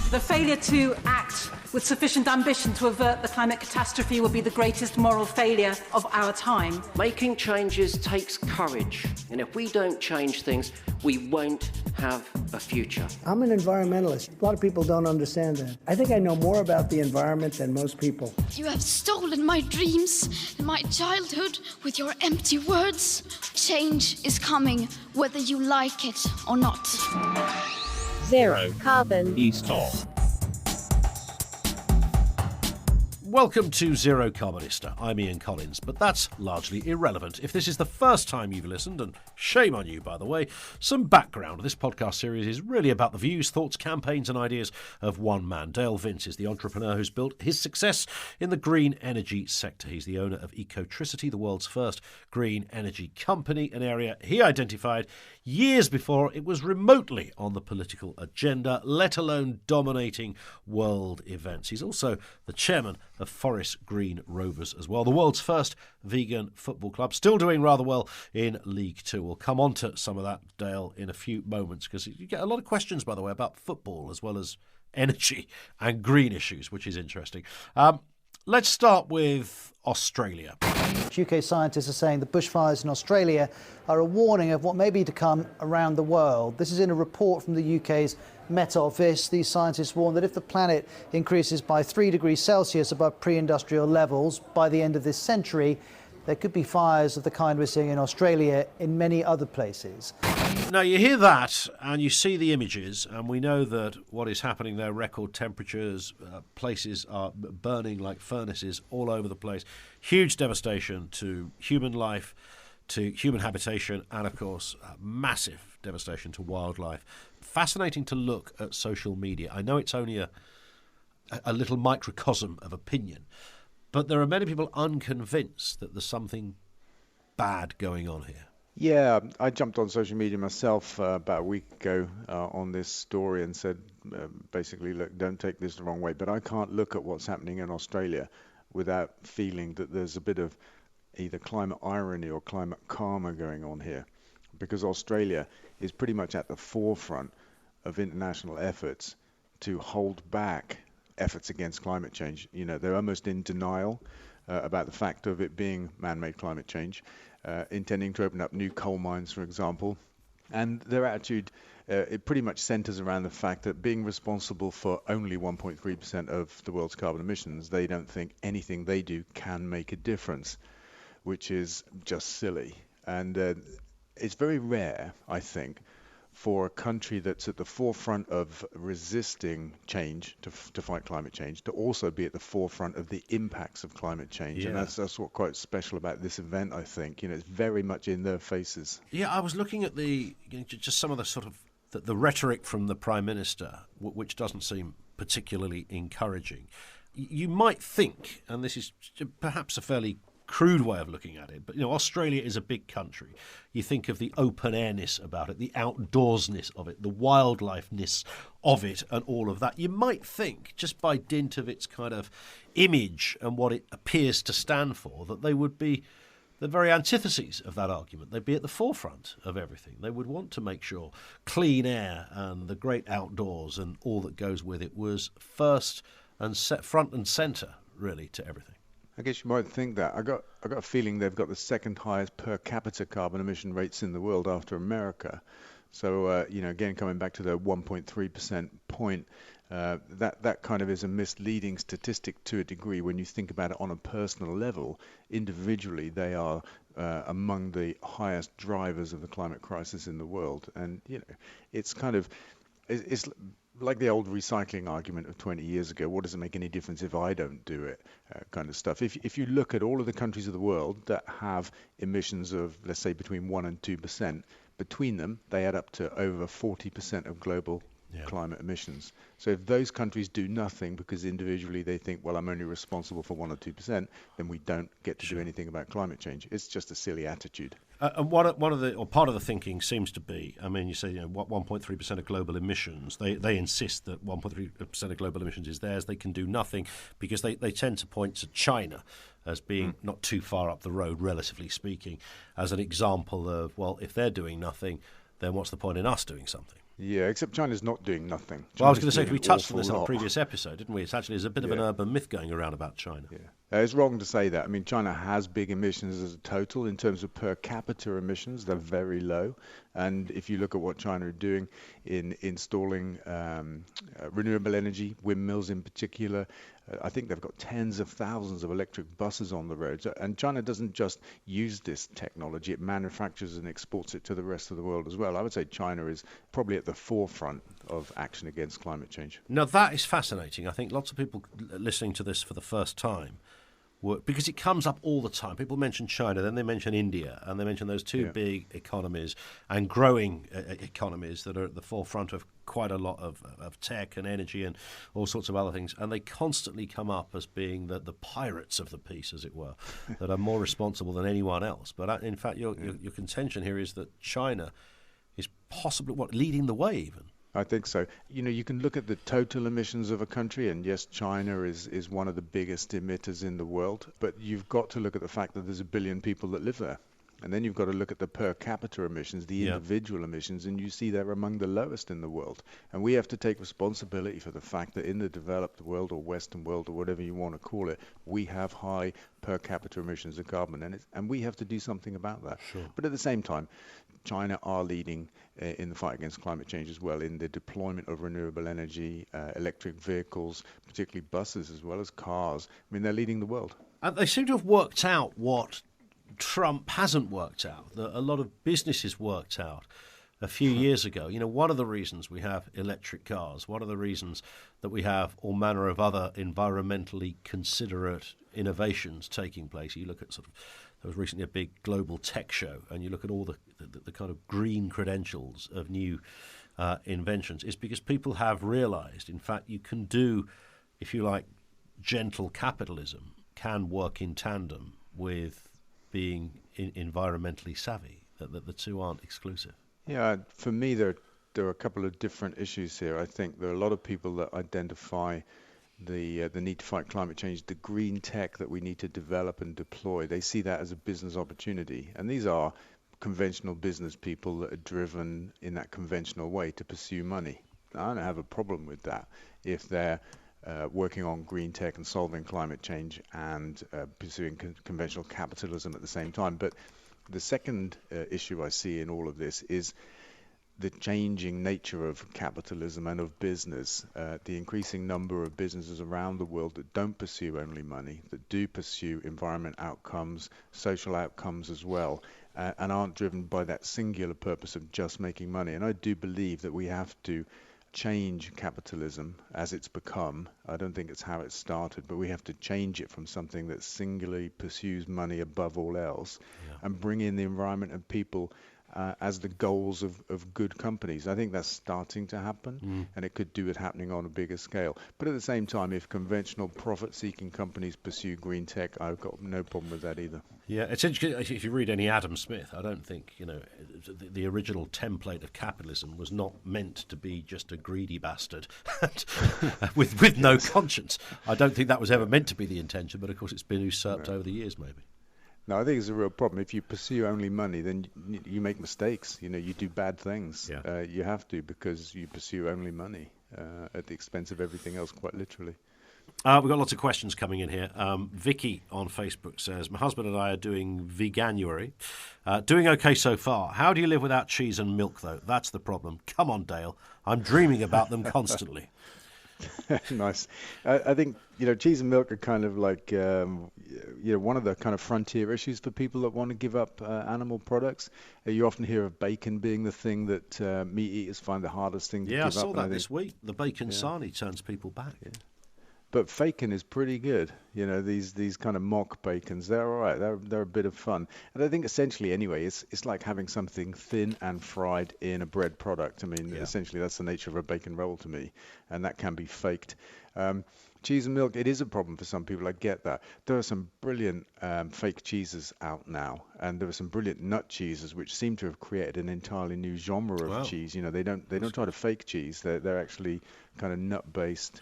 The failure to act with sufficient ambition to avert the climate catastrophe will be the greatest moral failure of our time. Making changes takes courage, and if we don't change things, we won't have a future. I'm an environmentalist. A lot of people don't understand that. I think I know more about the environment than most people. You have stolen my dreams and my childhood with your empty words. Change is coming, whether you like it or not. Zero carbon. East. Welcome to Zero Carbonista. I'm Ian Collins, but that's largely irrelevant. If this is the first time you've listened, and shame on you, by the way, some background. This podcast series is really about the views, thoughts, campaigns and ideas of one man. Dale Vince is the entrepreneur who's built his success in the green energy sector. He's the owner of Ecotricity, the world's first green energy company, an area he identified years before it was remotely on the political agenda, let alone dominating world events. He's also the chairman of Forest Green Rovers as well, the world's first vegan football club, still doing rather well in League Two. We'll come on to some of that, Dale, in a few moments, because you get a lot of questions, by the way, about football as well as energy and green issues, which is interesting. Let's start with Australia. UK scientists are saying the bushfires in Australia are a warning of what may be to come around the world. This is in a report from the UK's Met Office. These scientists warn that if the planet increases by 3 degrees Celsius above pre-industrial levels by the end of this century, there could be fires of the kind we're seeing in Australia in many other places. Now, you hear that and you see the images, and we know that what is happening there, record temperatures, places are burning like furnaces all over the place. Huge devastation to human life, to human habitation, and, of course, massive devastation to wildlife. Fascinating to look at social media. I know it's only a little microcosm of opinion, but there are many people unconvinced that there's something bad going on here. Yeah, I jumped on social media myself about a week ago on this story and said, basically, look, don't take this the wrong way, but I can't look at what's happening in Australia without feeling that there's a bit of either climate irony or climate karma going on here, because Australia is pretty much at the forefront of international efforts to hold back efforts against climate change. You know, they're almost in denial about the fact of it being man-made climate change, intending to open up new coal mines, for example. And their attitude, it pretty much centers around the fact that being responsible for only 1.3% of the world's carbon emissions, they don't think anything they do can make a difference, which is just silly. And it's very rare, I think, for a country that's at the forefront of resisting change to fight climate change to also be at the forefront of the impacts of climate change. Yeah. And that's what quite special about this event, I think. You know, it's very much in their faces. Yeah, I was looking at just some of the sort of the rhetoric from the Prime Minister, which doesn't seem particularly encouraging. You might think, and this is perhaps a fairly crude way of looking at it, but Australia is a big country. You think of the open airness about it, the outdoorsness of it, the wildlifeness of it, and all of that. You might think, just by dint of its kind of image and what it appears to stand for, that they would be the very antitheses of that argument. They'd be at the forefront of everything. They would want to make sure clean air and the great outdoors and all that goes with it was first and front and centre, really, to everything. I guess you might think that. I got a feeling they've got the second highest per capita carbon emission rates in the world after America. So, again, coming back to the 1.3% point, that kind of is a misleading statistic to a degree when you think about it on a personal level. Individually, they are among the highest drivers of the climate crisis in the world. And, it's kind of, it's like the old recycling argument of 20 years ago. What does it make any difference if I don't do it? Kind of stuff. If you look at all of the countries of the world that have emissions of, let's say, between 1% and 2%, between them, they add up to over 40% of global climate emissions. So if those countries do nothing because individually they think, well, I'm only responsible for 1 or 2%, then we don't get to do anything about climate change. It's just a silly attitude. And part of the thinking seems to be, I mean, you say, 1.3% of global emissions. They insist that 1.3% of global emissions is theirs. They can do nothing because they tend to point to China as being not too far up the road, relatively speaking, as an example of, well, if they're doing nothing, then what's the point in us doing something? Yeah, except China's not doing nothing. Well, I was going to China's say, doing we an touched on awful this on a lot. previous episode, didn't we? There's a bit of an urban myth going around about China. Yeah. It's wrong to say that. I mean, China has big emissions as a total. In terms of per capita emissions, they're very low. And if you look at what China are doing in installing renewable energy, windmills in particular, I think they've got tens of thousands of electric buses on the roads. And China doesn't just use this technology, it manufactures and exports it to the rest of the world as well. I would say China is probably at the forefront of action against climate change. Now, that is fascinating. I think lots of people listening to this for the first time, because it comes up all the time. People mention China, then they mention India, and they mention those two big economies and growing economies that are at the forefront of quite a lot of tech and energy and all sorts of other things. And they constantly come up as being the pirates of the piece, as it were, that are more responsible than anyone else. But in fact, your contention here is that China is possibly, leading the way even. I think so. You know, you can look at the total emissions of a country, and yes, China is one of the biggest emitters in the world, but you've got to look at the fact that there's 1 billion people that live there. And then you've got to look at the per capita emissions, the individual emissions, and you see they're among the lowest in the world. And we have to take responsibility for the fact that in the developed world or Western world or whatever you want to call it, we have high per capita emissions of carbon, and we have to do something about that. Sure. But at the same time, China are leading in the fight against climate change as well, in the deployment of renewable energy, electric vehicles, particularly buses as well as cars. I mean, they're leading the world. And they seem to have worked out what Trump hasn't worked out, that a lot of businesses worked out a few years ago. You know, one of the reasons we have electric cars, one of the reasons that we have all manner of other environmentally considerate innovations taking place. You look at there was recently a big global tech show, and you look at all the kind of green credentials of new inventions, is because people have realized, in fact, you can do, if you like, gentle capitalism can work in tandem with being environmentally savvy, that the two aren't exclusive. Yeah, for me, there are a couple of different issues here. I think there are a lot of people that identify the need to fight climate change, the green tech that we need to develop and deploy. They see that as a business opportunity. And these are conventional business people that are driven in that conventional way to pursue money. I don't have a problem with that if they're working on green tech and solving climate change and pursuing conventional capitalism at the same time. But the second issue I see in all of this is the changing nature of capitalism and of business, the increasing number of businesses around the world that don't pursue only money, that do pursue environment outcomes, social outcomes as well, and aren't driven by that singular purpose of just making money. And I do believe that we have to change capitalism as it's become. I don't think it's how it started, but we have to change it from something that singularly pursues money above all else and bring in the environment and people as the goals of good companies. I think that's starting to happen, and it could do it happening on a bigger scale. But at the same time, if conventional profit-seeking companies pursue green tech, I've got no problem with that either. Yeah, it's interesting. If you read any Adam Smith, I don't think, the original template of capitalism was not meant to be just a greedy bastard with no conscience. I don't think that was ever meant to be the intention, but of course it's been usurped over the years, maybe. No, I think it's a real problem. If you pursue only money, then you make mistakes. You do bad things. Yeah. You have to, because you pursue only money at the expense of everything else, quite literally. We've got lots of questions coming in here. Vicky on Facebook says, my husband and I are doing veganuary. Doing okay so far. How do you live without cheese and milk, though? That's the problem. Come on, Dale. I'm dreaming about them constantly. Nice. I think, cheese and milk are kind of like, one of the kind of frontier issues for people that want to give up animal products. You often hear of bacon being the thing that meat eaters find the hardest thing to give up. Yeah, I saw that this week. The bacon sarnie turns people back. Yeah. But bacon is pretty good. These kind of mock bacons, they're all right. They're a bit of fun. And I think essentially, anyway, it's like having something thin and fried in a bread product. I mean, essentially, that's the nature of a bacon roll to me, and that can be faked. Cheese and milk, it is a problem for some people. I get that. There are some brilliant fake cheeses out now, and there are some brilliant nut cheeses which seem to have created an entirely new genre of cheese. They don't try to fake cheese. They're actually kind of nut-based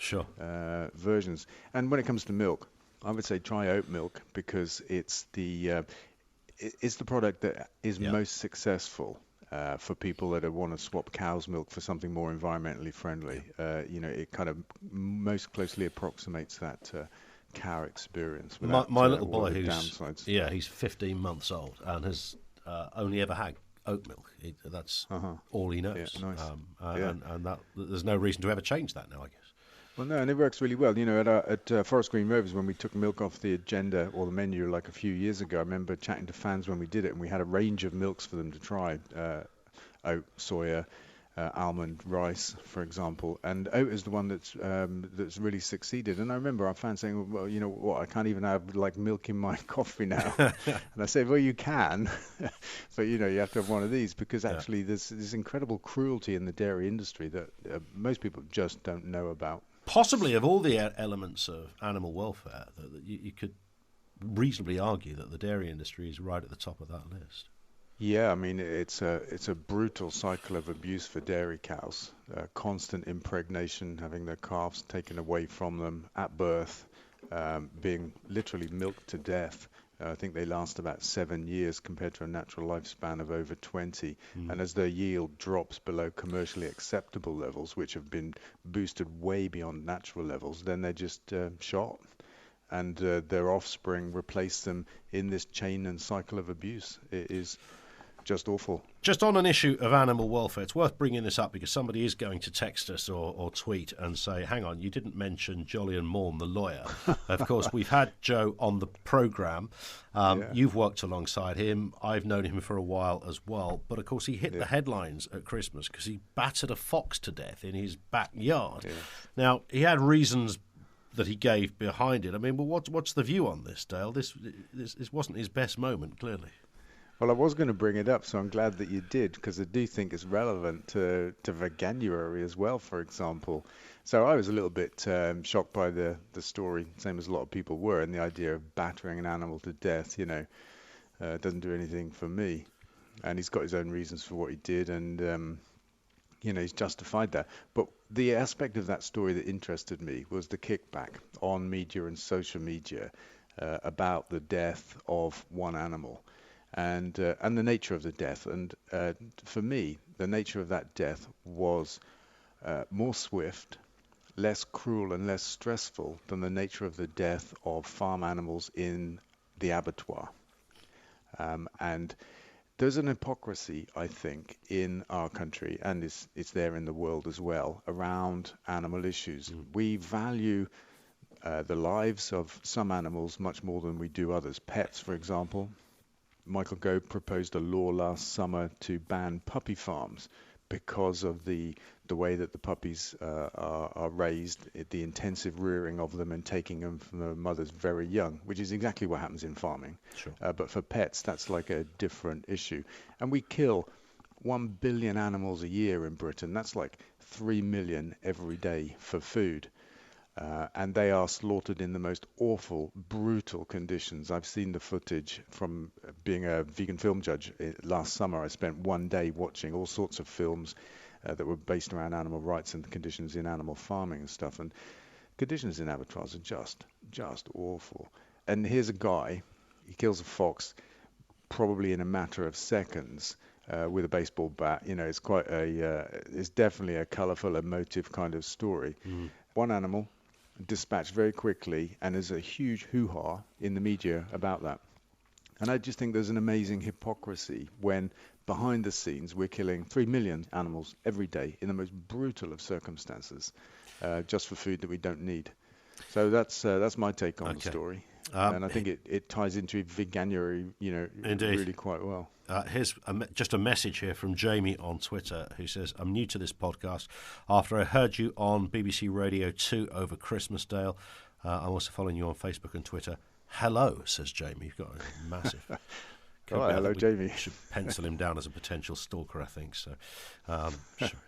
versions. And when it comes to milk, I would say try oat milk, because it's the product that is most successful. for people that want to swap cow's milk for something more environmentally friendly. It kind of most closely approximates that cow experience. My little all boy, of the who's downsides. he's 15 months old and has only ever had oat milk. That's all he knows. Yeah, nice. And that there's no reason to ever change that now, I guess. Well, no, and it works really well. At Forest Green Rovers, when we took milk off the agenda or the menu like a few years ago, I remember chatting to fans when we did it, and we had a range of milks for them to try. Oat, soya, almond, rice, for example. And oat is the one that's really succeeded. And I remember our fans saying, well, you know what, I can't even have like milk in my coffee now. And I said, well, you can, but you have to have one of these, because actually there's this incredible cruelty in the dairy industry that most people just don't know about. Possibly of all the elements of animal welfare, that you could reasonably argue that the dairy industry is right at the top of that list. Yeah, I mean, it's a brutal cycle of abuse for dairy cows. Constant impregnation, having their calves taken away from them at birth, being literally milked to death. I think they last about 7 years compared to a natural lifespan of over 20. And as their yield drops below commercially acceptable levels, which have been boosted way beyond natural levels, then they're just shot. And their offspring replace them in this chain and cycle of abuse. It is just awful. Just on an issue of animal welfare, it's worth bringing this up because somebody is going to text us or tweet and say, hang on, you didn't mention Jolyon Morn, the lawyer. Of course, we've had Joe on the programme. You've worked alongside him. I've known him for a while as well. But, of course, he hit the headlines at Christmas because he battered a fox to death in his backyard. Now, he had reasons that he gave behind it. I mean, well, what's the view on this, Dale? This wasn't his best moment, clearly. Well, I was going to bring it up, so I'm glad that you did, because I do think it's relevant to veganuary as well, for example. So I was a little bit shocked by the story, same as a lot of people were, and the idea of battering an animal to death, doesn't do anything for me. And he's got his own reasons for what he did, and he's justified that. But the aspect of that story that interested me was the kickback on media and social media about the death of one animal. And the nature of the death. And for me, the nature of that death was more swift, less cruel and less stressful than the nature of the death of farm animals in the abattoir. And there's an hypocrisy, I think, in our country, and it's there in the world as well, around animal issues. We value the lives of some animals much more than we do others. Pets, for example. Michael Gove proposed a law last summer to ban puppy farms because of the way that the puppies are raised, the intensive rearing of them and taking them from their mothers very young, which is exactly what happens in farming. Sure. But for pets, that's like a different issue. And we kill 1 billion animals a year in Britain. That's like 3 million every day for food. And they are slaughtered in the most awful, brutal conditions. I've seen the footage from being a vegan film judge last summer. I spent one day watching all sorts of films that were based around animal rights and the conditions in animal farming and stuff. And conditions in abattoirs are just awful. And here's a guy, he kills a fox probably in a matter of seconds with a baseball bat. It's quite it's definitely a colourful, emotive kind of story. One animal dispatched very quickly, and there's a huge hoo-ha in the media about that. And I just think there's an amazing hypocrisy when behind the scenes we're killing 3 million animals every day in the most brutal of circumstances just for food that we don't need. So that's my take on the story. And I think it ties into veganuary, really quite well. Here's just a message here from Jamie on Twitter who says, I'm new to this podcast. After I heard you on BBC Radio 2 over Christmas, Dale, I'm also following you on Facebook and Twitter. Hello, says Jamie. You've got a massive... hello, Jamie. Should pencil him down as a potential stalker, I think. So,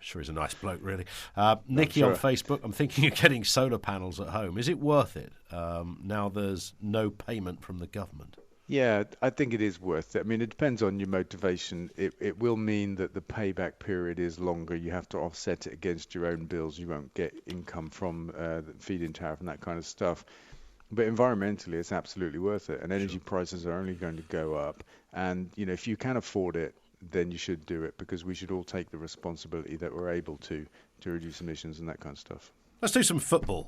sure he's a nice bloke, really. Nikki on Facebook, I'm thinking of getting solar panels at home. Is it worth it? Now there's no payment from the government. Yeah, I think it is worth it. I mean, it depends on your motivation. It will mean that the payback period is longer. You have to offset it against your own bills. You won't get income from the feed-in tariff and that kind of stuff. But environmentally, it's absolutely worth it. And energy prices are only going to go up. And, if you can afford it, then you should do it, because we should all take the responsibility that we're able to reduce emissions and that kind of stuff. Let's do some football.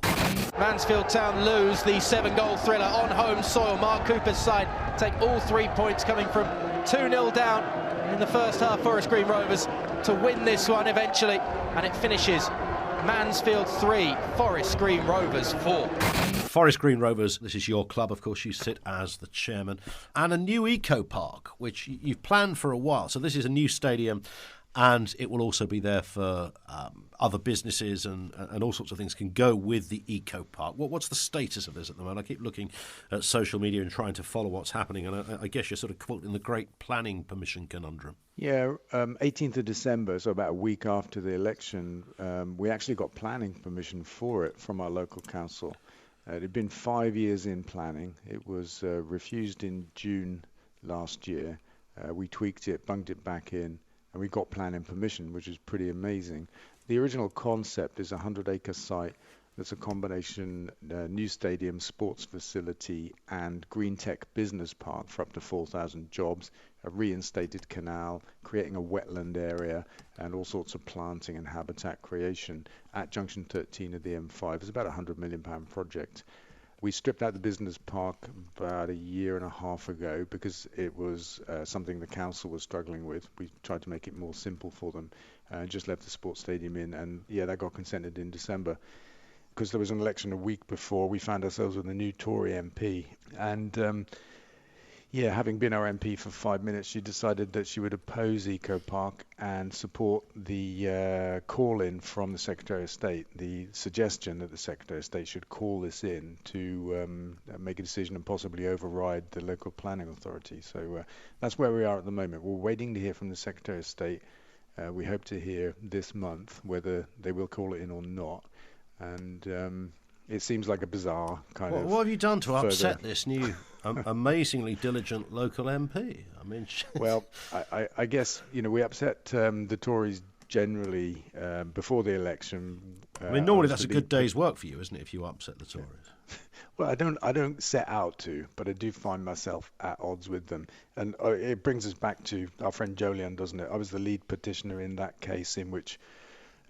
Mansfield Town lose the 7-goal thriller on home soil. Mark Cooper's side take all 3 points, coming from 2-0 down in the first half, Forest Green Rovers, to win this one eventually, and it finishes Mansfield 3, Forest Green Rovers 4. Forest Green Rovers, this is your club, of course, you sit as the chairman, and a new eco park, which you've planned for a while. So this is a new stadium, and it will also be there for other businesses and all sorts of things can go with the eco park. What's the status of this at the moment? I keep looking at social media and trying to follow what's happening, and I guess you're sort of caught in the great planning permission conundrum. Yeah, 18th of December, so about a week after the election, we actually got planning permission for it from our local council. It had been 5 years in planning. It was refused in June last year. We tweaked it, bunged it back in, and we got planning permission, which is pretty amazing. The original concept is a 100-acre site that's a combination new stadium, sports facility, and green tech business park for up to 4,000 jobs, a reinstated canal, creating a wetland area, and all sorts of planting and habitat creation at Junction 13 of the M5. It's about a £100 million project. We stripped out the business park about a year and a half ago because it was something the council was struggling with. We tried to make it more simple for them, just left the sports stadium in, and yeah, that got consented in December. Because there was an election a week before, we found ourselves with a new Tory MP, and having been our MP for 5 minutes, she decided that she would oppose Eco Park and support the call-in from the Secretary of State, the suggestion that the Secretary of State should call this in to make a decision and possibly override the local planning authority. So that's where we are at the moment. We're waiting to hear from the Secretary of State. We hope to hear this month whether they will call it in or not. And it seems like a bizarre kind of... What have you done to upset this new, amazingly diligent local MP? I mean... Well, I guess, we upset the Tories generally before the election. I mean, normally that's a good day's work for you, isn't it, if you upset the Tories? Well, I don't set out to, but I do find myself at odds with them. And it brings us back to our friend Jolyon, doesn't it? I was the lead petitioner in that case in which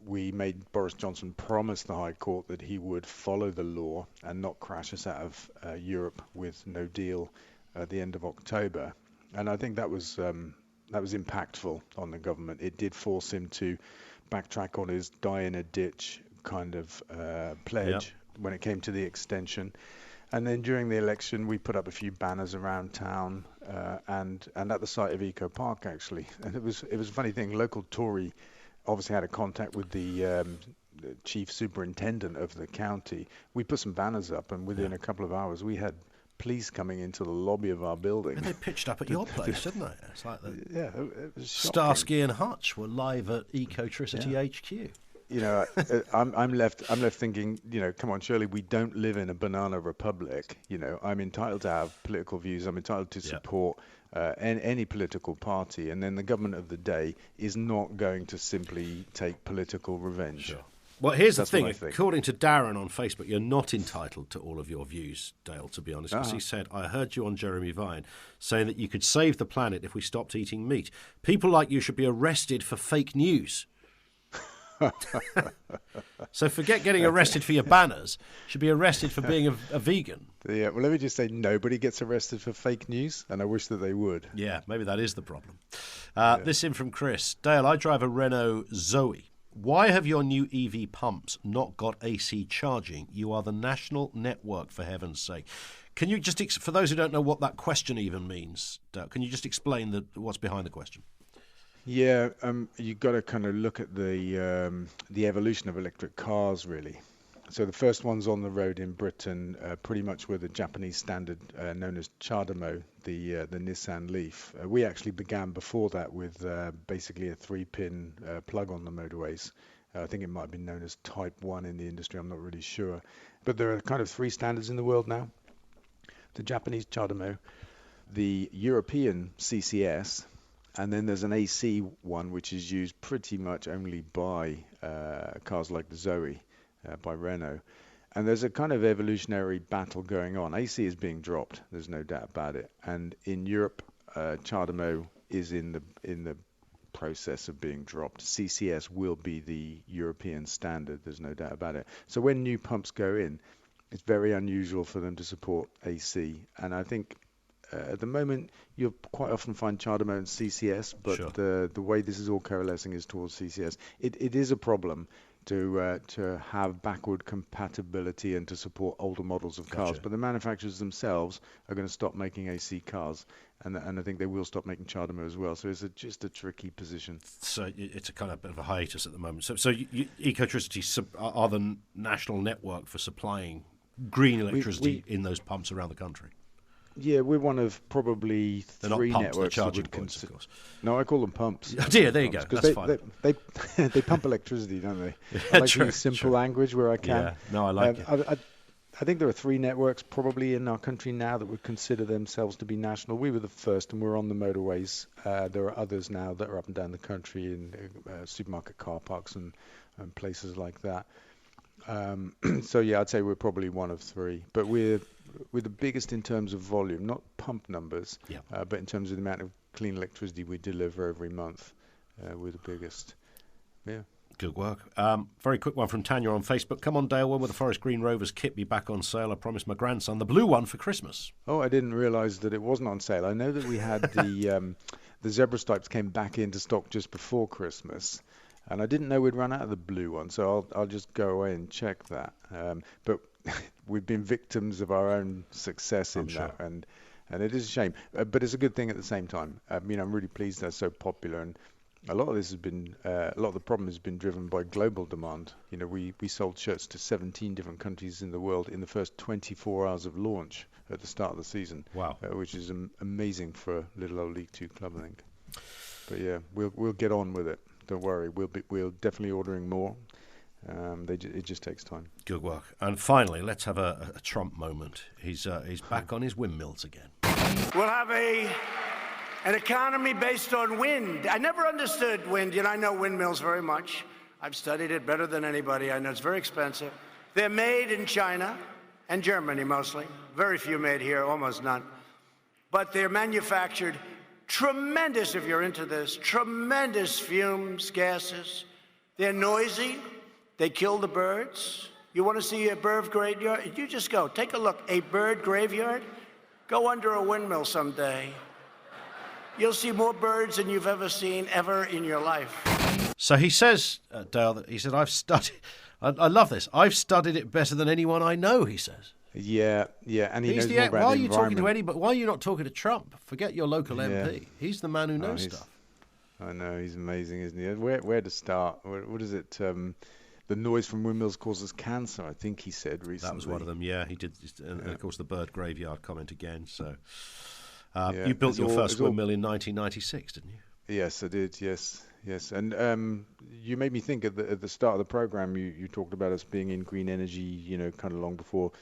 we made Boris Johnson promise the High Court that he would follow the law and not crash us out of Europe with no deal at the end of October. And I think that was impactful on the government. It did force him to backtrack on his die in a ditch kind of pledge when it came to the extension. And then during the election, we put up a few banners around town and at the site of Eco Park, actually. And it was a funny thing. Local Tory obviously had a contact with the chief superintendent of the county. We put some banners up, and within a couple of hours, we had police coming into the lobby of our building. And they pitched up at your place, didn't they? It's like it was Starsky and Hutch were live at Ecotricity HQ. I'm left thinking, come on, surely we don't live in a banana republic. I'm entitled to have political views. I'm entitled to support any political party, and then the government of the day is not going to simply take political revenge. Sure. Well, here's the thing. According to Darren on Facebook, you're not entitled to all of your views, Dale, to be honest, because he said, I heard you on Jeremy Vine saying that you could save the planet if we stopped eating meat. People like you should be arrested for fake news. So forget getting arrested for your banners. You should be arrested for being a vegan. Yeah, well, let me just say nobody gets arrested for fake news, and I wish that they would. Yeah, maybe that is the problem. This in from Chris. Dale, I drive a Renault Zoe. Why have your new EV pumps not got AC charging? You are the national network, for heaven's sake. Can you just, for those who don't know what that question even means, Dale, can you just explain what's behind the question? Yeah, you've got to kind of look at the evolution of electric cars, really. So the first ones on the road in Britain pretty much were the Japanese standard known as CHAdeMO, the Nissan Leaf. We actually began before that with basically a 3-pin plug on the motorways. I think it might have been known as Type 1 in the industry, I'm not really sure. But there are kind of 3 standards in the world now. The Japanese CHAdeMO, the European CCS, and then there's an AC one, which is used pretty much only by cars like the Zoe, by Renault. And there's a kind of evolutionary battle going on. AC is being dropped, there's no doubt about it. And in Europe, CHAdeMO is in the process of being dropped. CCS will be the European standard, there's no doubt about it. So when new pumps go in, it's very unusual for them to support AC. And I think at the moment, you'll quite often find charter mode and CCS, but Sure. the way this is all coalescing is towards CCS. It is a problem to have backward compatibility and to support older models of cars. Gotcha. But the manufacturers themselves are going to stop making AC cars, and I think they will stop making charter mode as well. So it's just a tricky position. So it's a kind of bit of a hiatus at the moment. So Ecotricity are the national network for supplying green electricity in those pumps around the country. Yeah, we're one of probably They're not three pumps, they're networks that charging would points, of consider. course. No, I call them pumps. Oh dear, there you go. 'Cause That's fine. They pump electricity, don't they? Yeah, I like true, to use simple true. language where I can. Yeah, no, I like it. I think there are three networks probably in our country now that would consider themselves to be national. We were the first, and we're on the motorways. There are others now that are up and down the country in supermarket car parks and places like that. So yeah, I'd say we're probably one of three, but we're the biggest in terms of volume, not pump numbers, but in terms of the amount of clean electricity we deliver every month. We're the biggest. Yeah. Good work. Very quick one from Tanya on Facebook. Come on, Dale, when will the Forest Green Rovers kit be back on sale? I promised my grandson the blue one for Christmas. Oh, I didn't realise that it wasn't on sale. I know that we had the zebra stripes came back into stock just before Christmas, and I didn't know we'd run out of the blue one, so I'll just go away and check that. But we've been victims of our own success in that, and it is a shame. But it's a good thing at the same time. I'm really pleased they're so popular, and a lot of this has been, a lot of the problem has been driven by global demand. We sold shirts to 17 different countries in the world in the first 24 hours of launch at the start of the season. Wow. Which is amazing for a little old League Two club, I think. But yeah, we'll get on with it. Don't worry, we're definitely ordering more. It just takes time. Good work. And finally, let's have a Trump moment. He's back on his windmills again. We'll have an economy based on wind. I never understood wind. I know windmills very much. I've studied it better than anybody. I know it's very expensive. They're made in China and Germany mostly. Very few made here, almost none. But they're manufactured tremendous, if you're into this, tremendous fumes, gases. They're noisy. They kill the birds. You want to see a bird graveyard? You just go. Take a look. A bird graveyard? Go under a windmill someday. You'll see more birds than you've ever seen ever in your life. So he says, Dale, that he said, I've studied, I love this, I've studied it better than anyone I know, he says. Yeah, and he knows more about why are the you talking to environment. anybody? Why are you not talking to Trump? Forget your local MP. He's the man who knows stuff. I know, he's amazing, isn't he? Where to start? What is it? The noise from windmills causes cancer, I think he said recently. That was one of them, yeah. He did, and of course the bird graveyard comment again. So you built your first windmill in 1996, didn't you? Yes, I did. Yes. And you made me think at the start of the program. You talked about us being in green energy, kind of long before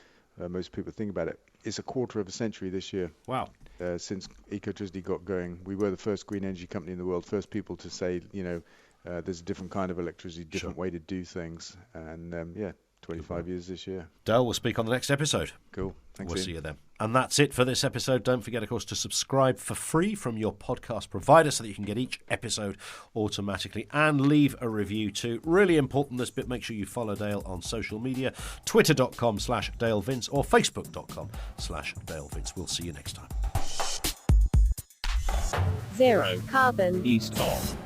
most people think about it. It's a quarter of a century this year. Wow. Since Ecotricity got going, we were the first green energy company in the world, first people to say, there's a different kind of electricity, different way to do things. And 25 years this year. Dale will speak on the next episode. Cool. Thanks, We'll Ian. see you then. And that's it for this episode. Don't forget, of course, to subscribe for free from your podcast provider so that you can get each episode automatically, and leave a review too. Really important, this bit. Make sure you follow Dale on social media, twitter.com/Dale Vince or facebook.com/Dale Vince. We'll see you next time. Zero carbon. East of.